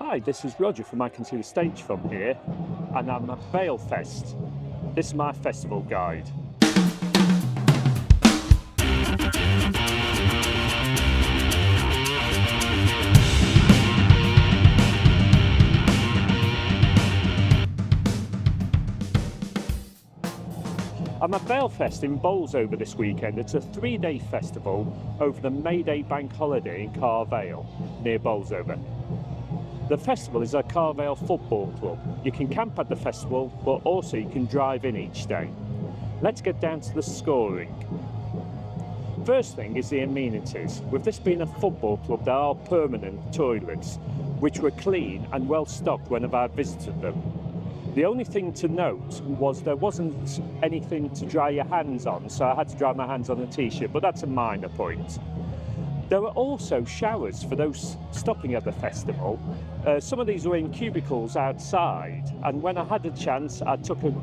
Hi, this is Roger from I Can See the Stage from here, and I'm at Valefest. This is my festival guide. I'm at Valefest in Bolsover this weekend. It's a 3-day festival over the May Day bank holiday in Carvale, near Bolsover. The festival is a Carvale football club. You can camp at the festival, but also you can drive in each day. Let's get down to the scoring. First thing is the amenities. With this being a football club, there are permanent toilets, which were clean and well stocked whenever I visited them. The only thing to note was there wasn't anything to dry your hands on, so I had to dry my hands on a t-shirt, but that's a minor point. There were also showers for those stopping at the festival. Some of these were in cubicles outside, and when I had a chance, I took a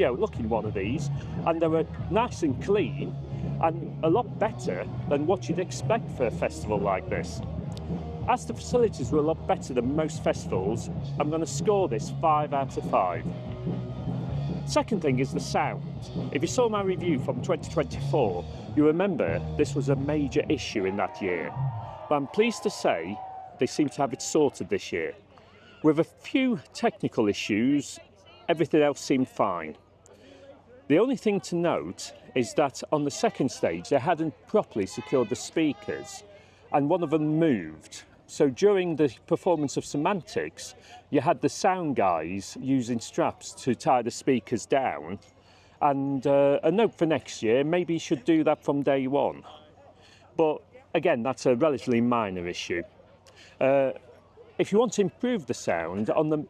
look in one of these, and they were nice and clean, and a lot better than what you'd expect for a festival like this. As the facilities were a lot better than most festivals, I'm going to score this 5 out of 5. Second thing is the sound. If you saw my review from 2024, you remember this was a major issue in that year. But I'm pleased to say they seem to have it sorted this year. With a few technical issues, everything else seemed fine. The only thing to note is that on the second stage, they hadn't properly secured the speakers, and one of them moved. So during the performance of Semantics, you had the sound guys using straps to tie the speakers down. And a note for next year, maybe you should do that from day one. But again, that's a relatively minor issue. If you want to improve the sound on the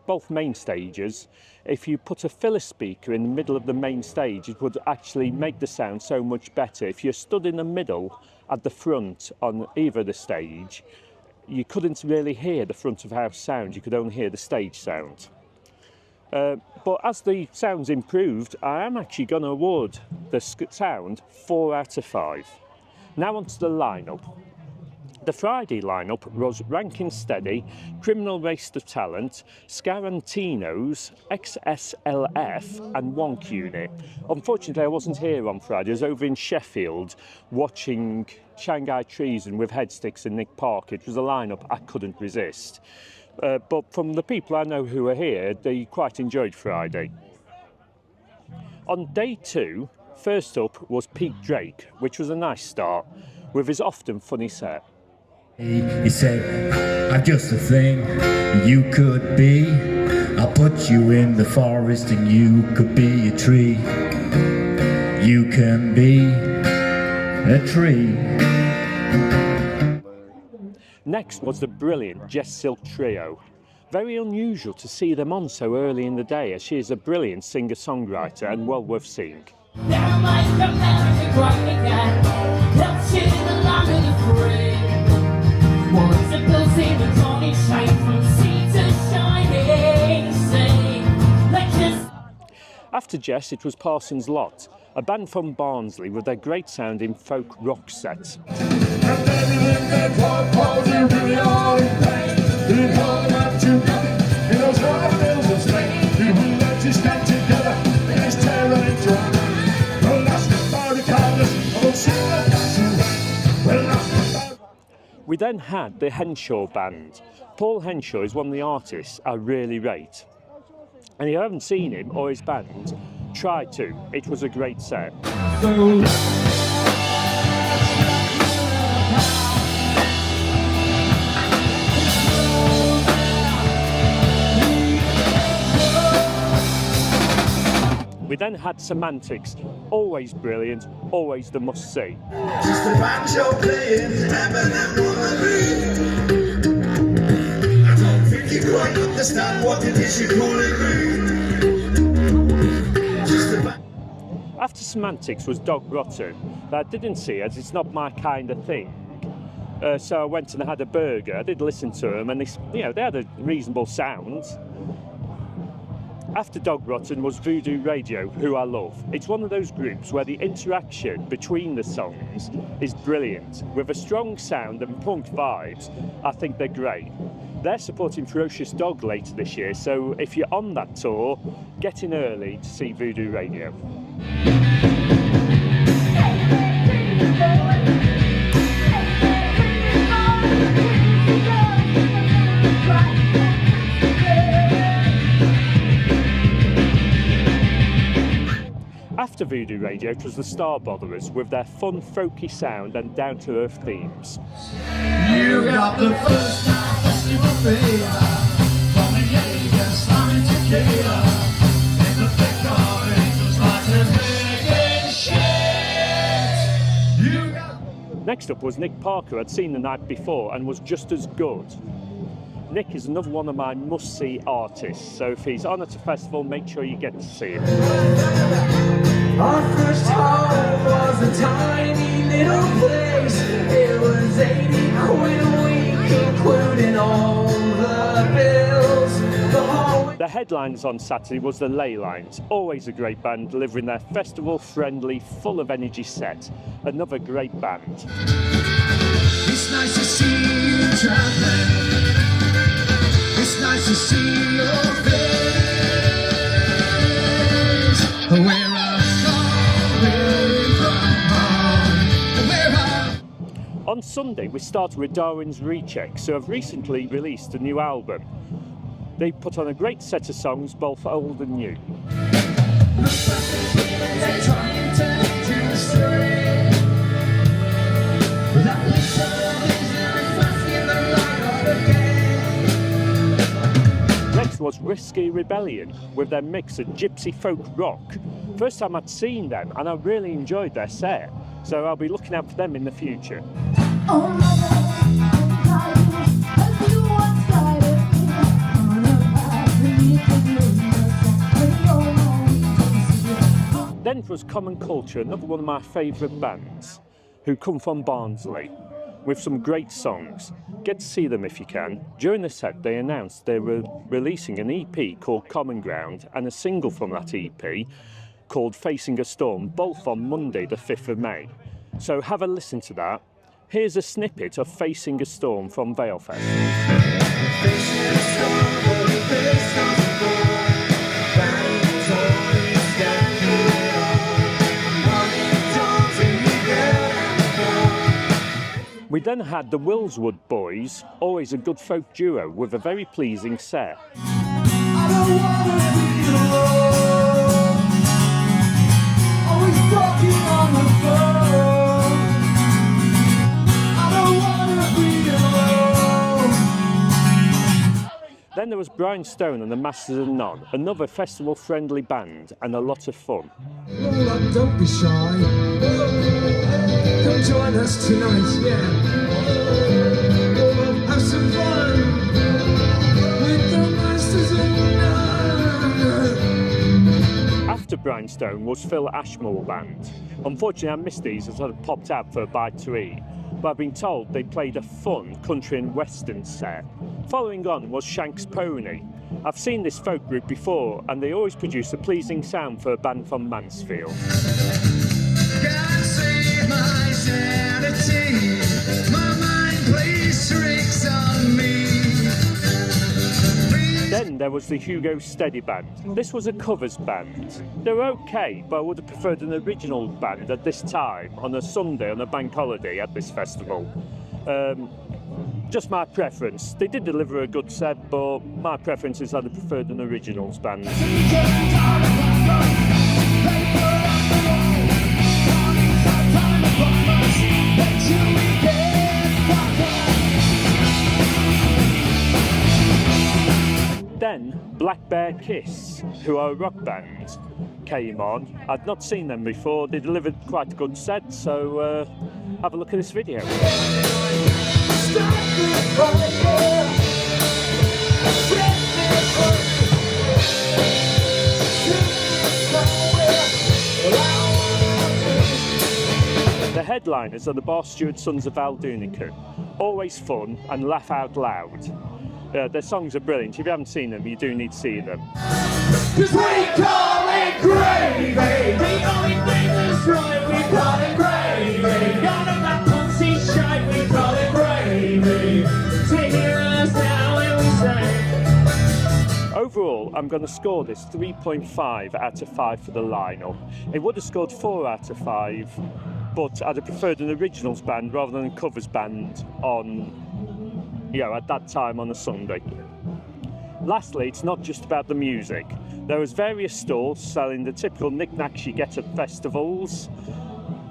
both main stages, if you put a filler speaker in the middle of the main stage, it would actually make the sound so much better. If you're stood in the middle at the front on either the stage, you couldn't really hear the front of house sound, you could only hear the stage sound. But as the sound's improved, I am actually going to award the sound 4 out of 5. Now onto the lineup. The Friday lineup was Rankin Steady, Criminal Waste of Talent, Scarantinos, XSLF and Wonk Unit. Unfortunately, I wasn't here on Friday. I was over in Sheffield watching Shanghai Treason with Headsticks and Nick Parker. It was a lineup I couldn't resist. But from the people I know who were here, they quite enjoyed Friday. On day 2, first up was Pete Drake, which was a nice start, with his often funny set. He said, I'm just a thing you could be. I'll put you in the forest and you could be a tree. You can be a tree. Next was the brilliant Jess Silk Trio. Very unusual to see them on so early in the day, as she is a brilliant singer-songwriter and well worth seeing. After Jess, it was Parsons Lot, a band from Barnsley with their great sounding folk rock set. We then had the Henshaw Band. Paul Henshaw is one of the artists I really rate. And if you haven't seen him or his band, try to. It was a great set. We then had Semantics, always brilliant, always the must-see. Just a banjo playing, I don't think you quite understand what it is you're calling me. After Semantics was Dog Rotten, that I didn't see as it's not my kind of thing. So I went and had a burger. I did listen to them, and they had a reasonable sound. After Dog Rotten was Voodoo Radio, who I love. It's one of those groups where the interaction between the songs is brilliant. With a strong sound and punk vibes, I think they're great. They're supporting Ferocious Dog later this year, so if you're on that tour, get in early to see Voodoo Radio. After Voodoo Radio, it was the Star Botherers with their fun, folky sound and down-to-earth themes. You got the first time festival fever, from the Jaeger slamming tequila, in the thick of it was like a big shit. You got... Next up was Nick Parker. I'd seen the night before and was just as good. Nick is another one of my must-see artists, so if he's on at a festival, make sure you get to see him. Our first home was a tiny little place. It was 80 quid a week, including all the bills. The headliners on Saturday was the Ley Lines, always a great band, delivering their festival-friendly, full of energy set. Another great band. It's nice to see you traveling. It's nice to see your face. Where on Sunday, we started with Darwin's Recheck, who have recently released a new album. They put on a great set of songs, both old and new. Next was Risky Rebellion, with their mix of gypsy folk rock. First time I'd seen them, and I really enjoyed their set, so I'll be looking out for them in the future. Then was Common Culture, another one of my favourite bands, who come from Barnsley, with some great songs. Get to see them if you can. During the set, they announced they were releasing an EP called Common Ground and a single from that EP called Facing a Storm, both on Monday the 5th of May. So have a listen to that. Here's a snippet of Facing a Storm from Valefest. We then had the Willswood Boys, always a good folk duo with a very pleasing set. Then there was Brian Stone and the Masters of None, another festival-friendly band and a lot of fun. Roll up, don't be shy. Come join us tonight, yeah. Roll up, have some fun with the Masters of None. After Brian Stone was Phil Ashmore Band. Unfortunately, I missed these as I popped out for a bite to eat, but I've been told they played a fun country and western set. Following on was Shank's Pony. I've seen this folk group before, and they always produce a pleasing sound for a band from Mansfield. God save my sanity. My mind plays tricks on me. Then there was the Hugo Steady Band. This was a covers band. They were okay, but I would have preferred an original band at this time, on a Sunday, on a bank holiday at this festival. Just my preference. They did deliver a good set, but my preference is I'd have preferred an originals band. Then Black Bear Kiss, who are a rock band, came on. I'd not seen them before. They delivered quite a good set, so have a look at this video. The headliners are the Bar Stewart Sons of Aldunican. Always fun and laugh out loud. Their songs are brilliant. If you haven't seen them, you do need to see them. 'Cause we call it gravy. The only thing that's right, we call it gravy. None of that pussy shite, we call it gravy. Take us now. overall, I'm going to score this 3.5 out of 5 for the lineup. It would have scored 4 out of 5, but I'd have preferred an originals band rather than a covers band on, at that time on a Sunday. Lastly, it's not just about the music. There was various stalls selling the typical knickknacks you get at festivals.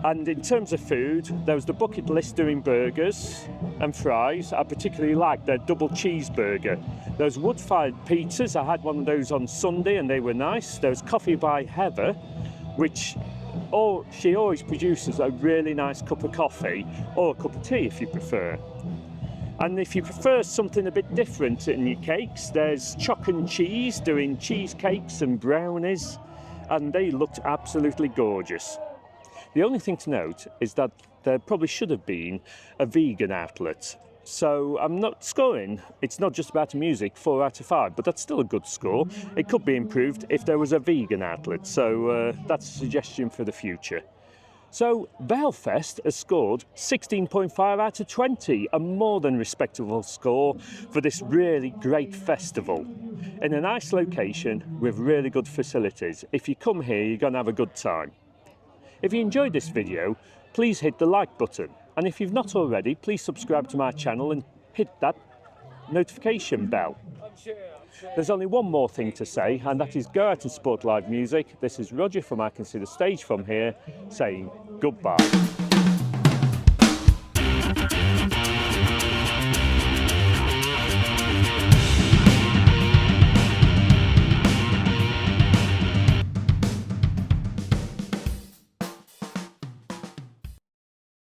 And in terms of food, there was the bucket list doing burgers and fries. I particularly liked their double cheeseburger. There was wood-fired pizzas. I had one of those on Sunday and they were nice. There was Coffee by Heather, which she always produces a really nice cup of coffee, or a cup of tea if you prefer. And if you prefer something a bit different in your cakes, there's Choc and Cheese doing cheesecakes and brownies, and they looked absolutely gorgeous. The only thing to note is that there probably should have been a vegan outlet. So I'm not scoring, it's not just about the music, 4 out of 5, but that's still a good score. It could be improved if there was a vegan outlet, so that's a suggestion for the future. So Valefest has scored 16.5 out of 20, a more than respectable score for this really great festival. In a nice location with really good facilities. If you come here, you're going to have a good time. If you enjoyed this video, please hit the like button. And if you've not already, please subscribe to my channel and hit that notification bell. There's only one more thing to say, and that is go out and support live music. This is Roger from I Can See the Stage From Here, saying goodbye.